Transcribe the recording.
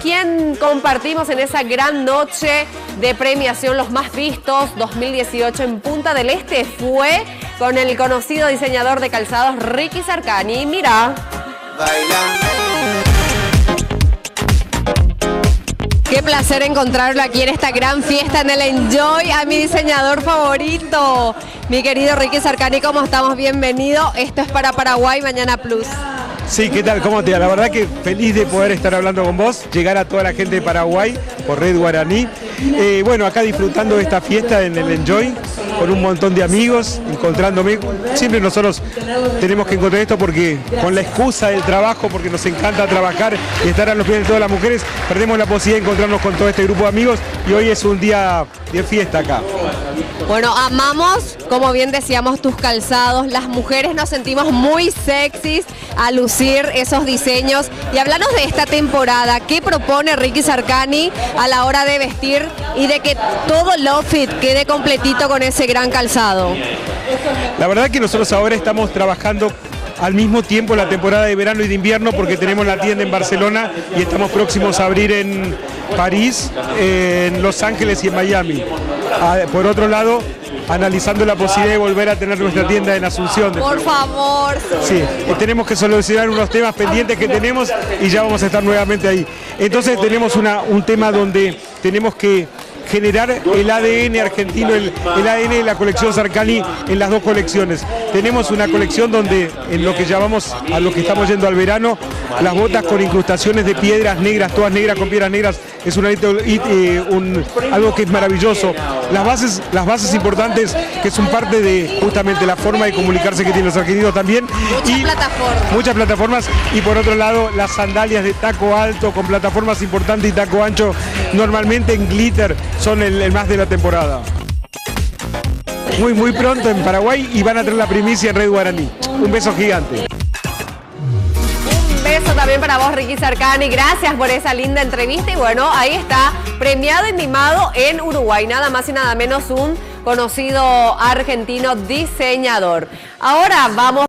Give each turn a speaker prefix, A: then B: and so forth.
A: quien compartimos en esa gran noche de premiación Los Más Vistos 2018 en Punta del Este fue con el conocido diseñador de calzados Ricky Sarcani. Mira. Qué placer encontrarlo aquí en esta gran fiesta en el Enjoy, a mi diseñador favorito, mi querido Ricky Sarcani. ¿Cómo estamos? Bienvenido. Esto es para Paraguay Mañana Plus.
B: Sí, ¿qué tal? ¿Cómo te va? La verdad que feliz de poder estar hablando con vos, llegar a toda la gente de Paraguay por Red Guaraní. Bueno, acá disfrutando de esta fiesta en el Enjoy, con un montón de amigos, encontrándome. Siempre nosotros tenemos que encontrar esto porque con la excusa del trabajo, porque nos encanta trabajar y estar a los pies de todas las mujeres, perdemos la posibilidad de encontrarnos con todo este grupo de amigos y hoy es un día de fiesta acá.
A: Bueno, amamos, como bien decíamos, tus calzados. Las mujeres nos sentimos muy sexys a lucir esos diseños. Y háblanos de esta temporada. ¿Qué propone Ricky Sarcani a la hora de vestir y de que todo el outfit quede completito con ese gran calzado?
B: La verdad que nosotros ahora estamos trabajando al mismo tiempo la temporada de verano y de invierno porque tenemos la tienda en Barcelona y estamos próximos a abrir en París, en Los Ángeles y en Miami. Por otro lado, analizando la posibilidad de volver a tener nuestra tienda en Asunción.
A: Por favor.
B: Sí, tenemos que solucionar unos temas pendientes que tenemos y ya vamos a estar nuevamente ahí. Entonces tenemos un tema donde tenemos que generar el ADN argentino, el ADN de la colección Sarcani en las dos colecciones. Tenemos una colección donde en lo que llamamos, a lo que estamos yendo al verano, las botas con incrustaciones de piedras negras, todas negras con piedras negras, es algo que es maravilloso. Las bases importantes que son parte de justamente la forma de comunicarse que tienen los argentinos también. Muchas plataformas y por otro lado las sandalias de taco alto con plataformas importantes y taco ancho, normalmente en glitter, son el más de la temporada. Muy pronto en Paraguay y van a tener la primicia en Red Guaraní. Un beso gigante.
A: Un beso también para vos, Ricky Sarcani. Gracias por esa linda entrevista. Y bueno, ahí está, premiado y mimado en Uruguay. Nada más y nada menos un conocido argentino diseñador. Ahora vamos